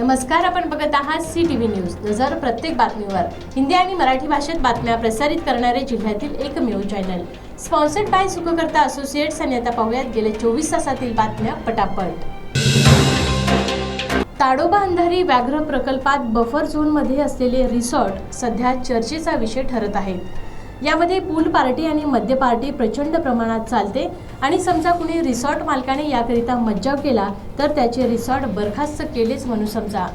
नमस्कार, आपण बघत आहात CTV न्यूज. नजर प्रत्येक बातमीवर. हिंदी आणि मराठी भाषेत बातम्या प्रसारित करणारे जिल्ह्यातील एकमेव channel. Sponsored by Sukhkarta associates. आणि आता पाहूयात गेले 24 तासातील बातम्या पटापट. ताडोबा अंधारी व्याघ्र प्रकल्पात बफर झोनमध्ये असलेले रिसॉर्ट सध्या चर्चेचा विषय ठरत आहेत. यामध्ये पूल पार्टी आणि मद्य पार्टी प्रचंड प्रमाणात चालते आणि समजा कुणी रिसॉर्ट मालकाने याकरिता मज्जाव केला तर त्याचे रिसॉर्ट बरखास्त केलेच म्हणून समजा.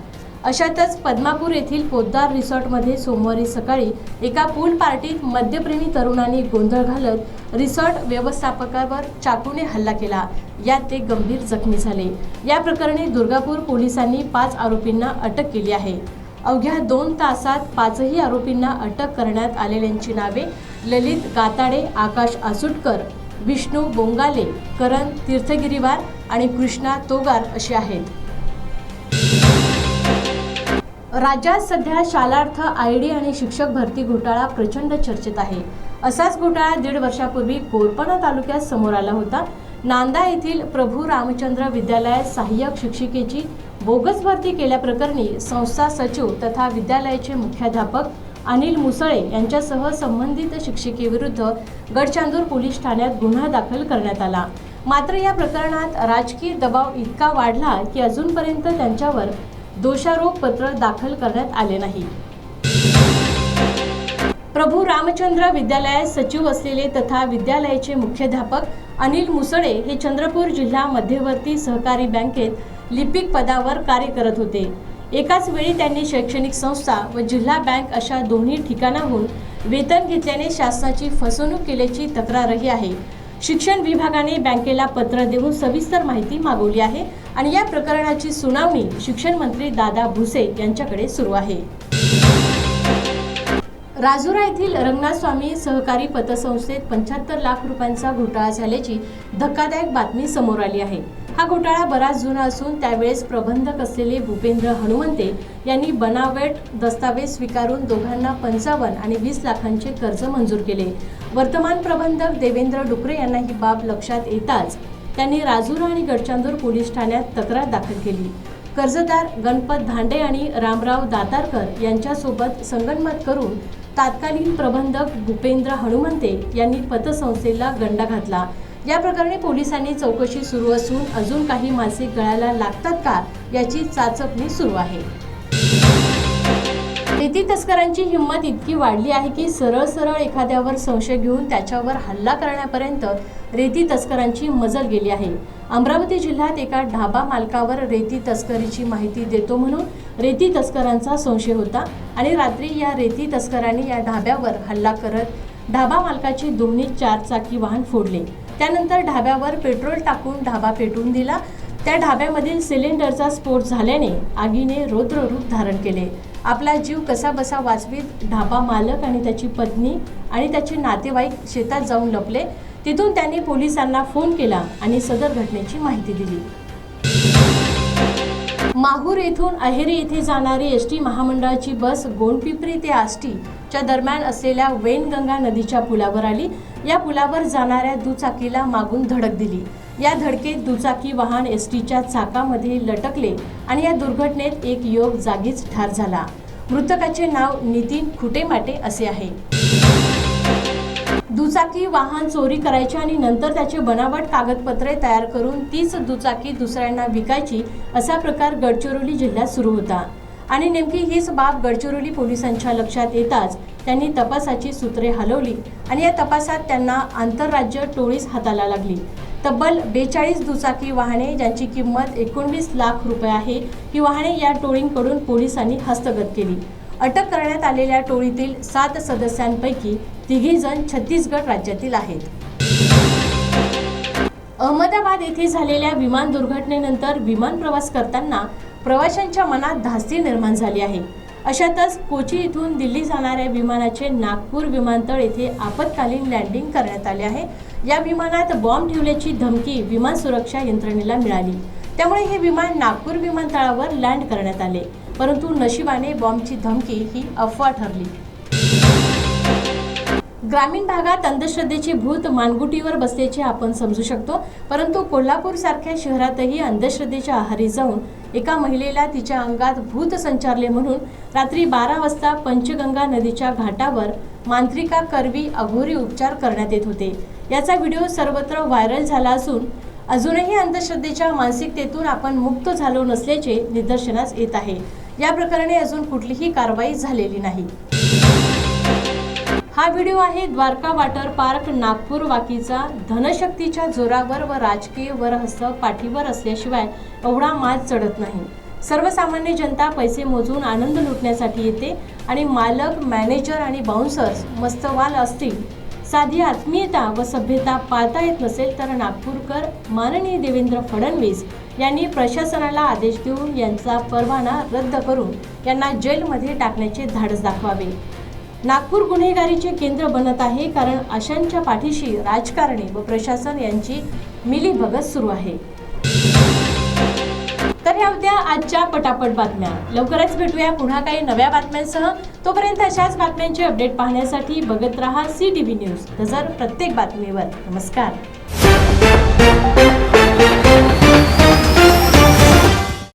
अशातच पद्मापूर येथील पोद्दार रिसॉर्टमध्ये सोमवारी सकाळी एका पूल पार्टीत मद्यप्रेमी तरुणांनी गोंधळ घालत रिसॉर्ट व्यवस्थापकावर चाकूने हल्ला केला. यात ते गंभीर जखमी झाले. या प्रकरणी दुर्गापूर पोलिसांनी 5 आरोपींना अटक केली आहे. अवघ्या 2 तासात 5ही आरोपींना अटक करण्यात आलेल्यांची नावे ललित गाताडे, आकाश आसुटकर, विष्णू बोंगाले, करण तीर्थगिरीवार आणि कृष्णा तोगार अशी आहेत. राज्यात सध्या शालार्थ ID आणि शिक्षक भरती घोटाळा प्रचंड चर्चेत आहे. असाच घोटाळा 1.5 वर्षापूर्वी कोरपणा तालुक्यात समोर आला होता. नांदा येथील प्रभू रामचंद्र विद्यालयात सहाय्यक शिक्षिकेची बोगस भरती केल्याप्रकरणी संस्था सचिव तथा विद्यालयाचे मुख्याध्यापक अनिल मुसळे यांच्यासह संबंधित शिक्षिकेविरुद्ध गडचांदूर पोलीस ठाण्यात गुन्हा दाखल करण्यात आला. मात्र या प्रकरणात राजकीय दबाव इतका वाढला की अजूनपर्यंत त्यांच्यावर दोषारोप पत्र दाखल करण्यात आले नाही. प्रभू रामचंद्र विद्यालयात सचिव असलेले तथा विद्यालयाचे मुख्याध्यापक अनिल मुसळे हे चंद्रपूर जिल्हा मध्यवर्ती सहकारी बँकेत लिपिक पदावर कार्य करत होते. एकाच वेळी त्यांनी शैक्षणिक संस्था व जिल्हा बँक अशा दोन्ही ठिकाणाहून वेतन घेतल्याने शासनाची फसवणूक केल्याची तक्रारही आहे. शिक्षण विभागाने बँकेला पत्र देऊन सविस्तर माहिती मागवली आहे आणि या प्रकरणाची सुनावणी शिक्षण मंत्री दादा भुसे यांच्याकडे सुरू आहे. राजुरा येथील रंगनाथ स्वामी सहकारी पतसंस्थेत 75 लाख रुपयांचा घोटाळा झाल्याची धक्कादायक बातमी समोर आली आहे. हा घोटाळा बराच जुना असून त्यावेळेस प्रबंधक असलेले भूपेंद्र हनुमंते यांनी बनावट दस्तावेज स्वीकारून दोघांना 55 आणि 20 लाखांचे कर्ज मंजूर केले. वर्तमान प्रबंधक देवेंद्र डुकरे यांना ही बाब लक्षात येताच त्यांनी राजुरा आणि गडचांदूर पोलीस ठाण्यात तक्रार दाखल केली. कर्जदार गणपत धांडे आणि रामराव दातारकर यांच्यासोबत संगनमत करून तत्कालीन प्रबंधक भूपेंद्र हनुमंते यांनी पतसंस्थेला गंडा घातला. या प्रकरणी पोलिसांनी चौकशी सुरू असून अजून काही मासिक गळायला लागतात का याची चाचपणी सुरू आहे. रेती तस्करांची हिंमत इतकी वाढली आहे की सरळ एखाद्यावर संशय घेऊन त्याच्यावर हल्ला करण्यापर्यंत रेती तस्करांची मजल गेली आहे. अमरावती जिल्ह्यात एका ढाबा मालकावर रेती तस्करीची माहिती देतो म्हणून रेती तस्करांचा संशय होता आणि रात्री या रेती तस्करांनी या ढाब्यावर हल्ला करत ढाबा मालकाची दोन्ही 4 चाकी वाहन फोडले. त्यानंतर ढाब्यावर पेट्रोल टाकून ढाबा पेटवून दिला. त्या ढाब्यामधील सिलेंडरचा स्फोट झाल्याने आगीने रौद्र रूप धारण केले. आपला जीव कसाबसा वाचवीत ढाबा मालक आणि त्याची पत्नी आणि त्याचे नातेवाईक शेतात जाऊन लपले. तिथून त्यांनी पोलिसांना फोन केला आणि सदर घटनेची माहिती दिली. माहूर येथून अहेरी येथे जाणारी एसटी महामंडळाची बस गोंडपिंपरी ते आष्टीच्या दरम्यान असलेल्या वैनगंगा नदीच्या पुलावर आली. या पुलावर जाणाऱ्या दुचाकीला मागून धडक दिली. या धडकेत दुचाकी वाहन एसटीच्या चाकामध्ये लटकले आणि या दुर्घटनेत एक युवक जागीच ठार झाला. मृतकाचे नाव नितीन खुटेमाटे असे आहे. दुचाकी वाहन चोरी करायचे आणि नंतर त्याचे बनावट कागदपत्रे तयार करून तीच दुचाकी दुसऱ्यांना विकायची असा प्रकार गडचिरोली जिल्ह्यात सुरू होता आणि नेमकी हीच बाब गडचिरोली पोलिसांच्या लक्षात येताच त्यांनी तपासाची सूत्रे हलवली आणि या तपासात त्यांना आंतरराज्य टोळीच हाताला लागली. तब्बल 42 दुचाकी वाहने ज्यांची किंमत 19 लाख रुपये आहे ही वाहने या टोळींकडून पोलिसांनी हस्तगत केली. अटक करण्यात आलेल्या टोळीतील 7 सदस्यांपैकी 3 जण छत्तीसगड राज्यातील आहेत. अहमदाबाद येथे झालेल्या विमान दुर्घटनेनंतर विमान प्रवास करताना प्रवाशांच्या मनात धास्ती निर्माण झाली आहे. अशातच कोची इथून दिल्ली जाणाऱ्या विमानाचे नागपूर विमानतळ येथे आपत्कालीन लँडिंग करण्यात आले आहे. या विमानात बॉम्ब ठेवल्याची धमकी विमान सुरक्षा यंत्रणेला मिळाली. त्यामुळे हे विमान नागपूर विमानतळावर लँड करण्यात आले. परंतु नशिबाने बॉम्बची धमकी ही अफवा ठरली. ग्रामीण भागात अंधश्रद्धेचे भूत मानगुटीवर बसल्याचे आपण समजू शकतो, परंतु कोल्हापूर सारख्या शहरातही अंधश्रद्धेच्या आहारी जाऊन एका महिलेला तिच्या अंगात भूत संचारले म्हणून रात्री 12 वाजता पंचगंगा नदीच्या घाटावर मांत्रिका करवी अघोरी उपचार करण्यात येत होते। याचा व्हिडिओ सर्वत्र व्हायरल झाला असून अजूनही अंधश्रद्धेच्या मानसिकतेतून आपण मुक्त झालो नसल्याचे निदर्शनास येत आहे। या प्रकरणी अजून कुठलीही कारवाई झालेली नाही। हा व्हिडिओ आहे द्वारका वॉटर पार्क नागपूर वाकीचा। धनशक्तीच्या जोरावर व राजकीय वरहस्त पाठीवर असल्याशिवाय एवढा माज चढत नाही। सर्वसामान्य जनता पैसे मोजून आनंद लुटण्यासाठी येते आणि मालक, मॅनेजर आणि बाउन्सर्स मस्तवाल असतील। साधी आत्मीयता व सभ्यता पाळता येत नसेल तर नागपूरकर माननीय देवेंद्र फडणवीस यांनी प्रशासनाला आदेश देऊन यांचा परवाना रद्द करून यांना जेलमध्ये टाकण्याचे धाडस दाखवावे। नागपूर गुन्हेगारीचे केंद्र बनत आहे, कारण अशांच्या पाठीशी राजकारणी व प्रशासन यांची मिलीभगत सुरू आहे। तर ह्या होत्या आजच्या पटापट बातम्या। लवकरच भेटूया पुन्हा काही नव्या बातम्यांसह। तोपर्यंत अशाच बातम्यांचे अपडेट पाहण्यासाठी बघत रहा CTV न्यूज, नजर प्रत्येक बातमीवर। नमस्कार।